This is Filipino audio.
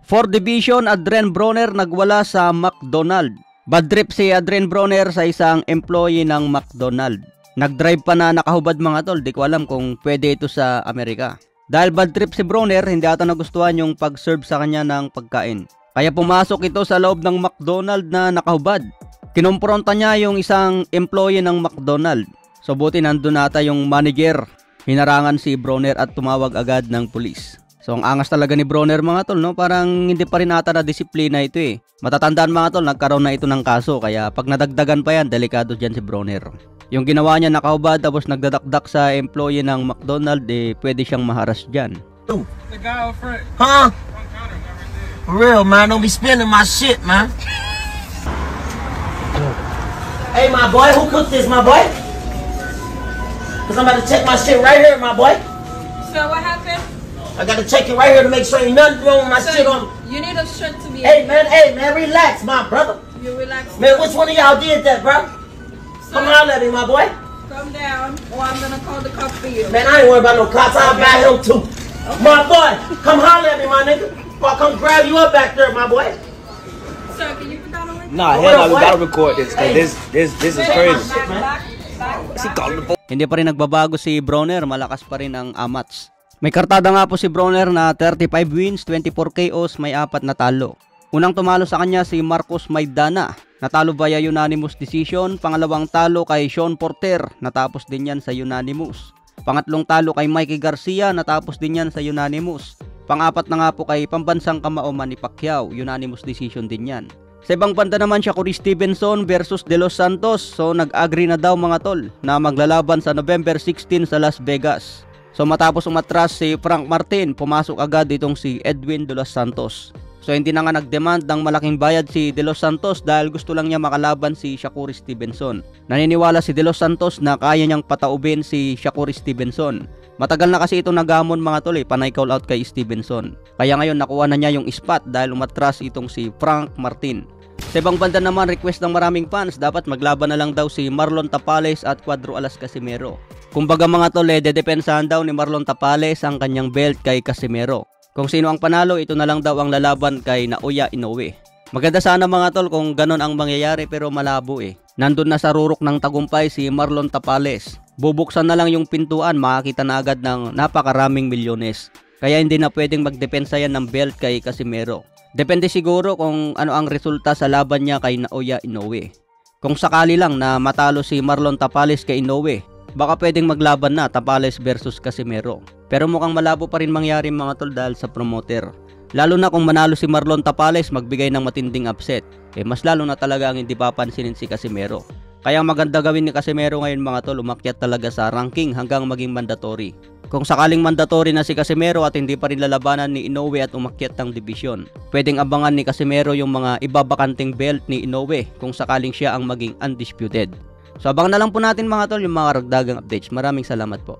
4th Division Adrien Broner nagwala sa McDonald. Bad trip si Adrien Broner sa isang employee ng McDonald. Nagdrive pa na nakahubad mga tol, di ko alam kung pwede ito sa Amerika. Dahil bad trip si Broner, hindi ata nagustuhan yung pag-serve sa kanya ng pagkain. Kaya pumasok ito sa loob ng McDonald na nakahubad. Kinumpronta niya yung isang employee ng McDonald. So buti nandun nata yung manager. Hinarangan si Broner at tumawag agad ng pulis. So ang angas talaga ni Broner mga tol, no? Parang hindi pa rin ata na disiplina ito eh. Matatandaan mga tol, nagkaroon na ito ng kaso. Kaya pag nadagdagan pa yan, delikado dyan si Broner. Yung ginawa niya nakahubad tapos nagdadakdak sa employee ng McDonald, eh pwede siyang maharas dyan. The guy up front. Huh? For real, man. Don't be spending my shit, man. Hey, my boy. Who cooked this, my boy? Because I'm about to check my shit right here, my boy. So what happened? I got to check it right here to make sure ain't nothing wrong with my shit on. You need a shirt to be. Hey, man, relax, my brother. You relax. Man, which one of y'all did that, bro? So, Come holler at me, my boy. calm down, or I'm gonna call the cops for you. Man, I ain't worried about no cops. I'll buy him too. Okay. My boy, come holler at me, my nigga. Or I'll come grab you up back there, my boy. Sir, can you put down a record? Nah, hell no, we gotta record this, cause this is crazy. Hindi pa rin nagbabago si Broner, malakas pa rin ang Amats. May kartada nga po si Broner na 35 wins, 24 KOs, may 4 na talo. Unang tumalo sa kanya si Marcos Maidana, natalo via unanimous decision. Pangalawang talo kay Sean Porter, natapos din yan sa unanimous. Pangatlong talo kay Mikey Garcia, natapos din yan sa unanimous. Pang-apat na nga po kay pambansang kamao Manny Pacquiao, unanimous decision din yan. Sa ibang banda naman siya Shakur Stevenson versus De Los Santos. So nag-agree na daw mga tol na maglalaban sa November 16 sa Las Vegas. So matapos umatras si Frank Martin, pumasok agad itong si Edwin De Los Santos. So hindi na nga nag-demand ng malaking bayad si De Los Santos dahil gusto lang niya makalaban si Shakur Stevenson. Naniniwala si De Los Santos na kaya niyang pataubin si Shakur Stevenson. Matagal na kasi ito nagamon mga tol, panay call out kay Stevenson. Kaya ngayon nakuha na niya yung spot dahil umatras itong si Frank Martin. Sa ibang banda naman, request ng maraming fans, dapat maglaban na lang daw si Marlon Tapales at Cuadro Alas Casimero. Kumbaga mga tol, dedepensahan daw ni Marlon Tapales ang kanyang belt kay Casimero. Kung sino ang panalo, ito na lang daw ang lalaban kay Naoya Inoue. Maganda sana mga tol kung ganon ang mangyayari pero malabo eh. Nandun na sa rurok ng tagumpay si Marlon Tapales. Bubuksan na lang yung pintuan, makakita na agad ng napakaraming milyones. Kaya hindi na pwedeng magdepensa yan ng belt kay Casimero. Depende siguro kung ano ang resulta sa laban niya kay Naoya Inoue. Kung sakali lang na matalo si Marlon Tapales kay Inoue, baka pwedeng maglaban na Tapales versus Casimero. Pero mukhang malabo pa rin mangyari mga tol dahil sa promoter. Lalo na kung manalo si Marlon Tapales, magbigay ng matinding upset. Mas lalo na talaga ang hindi papansinin si Casimero. Kaya maganda gawin ni Casimero ngayon mga tol, umakyat talaga sa ranking hanggang maging mandatory. Kung sakaling mandatory na si Casimero at hindi pa rin lalabanan ni Inoue at umakyat ng division, pwedeng abangan ni Casimero yung mga ibabakanting belt ni Inoue kung sakaling siya ang maging undisputed. So abangan na lang po natin mga tol yung mga karagdagang updates. Maraming salamat po.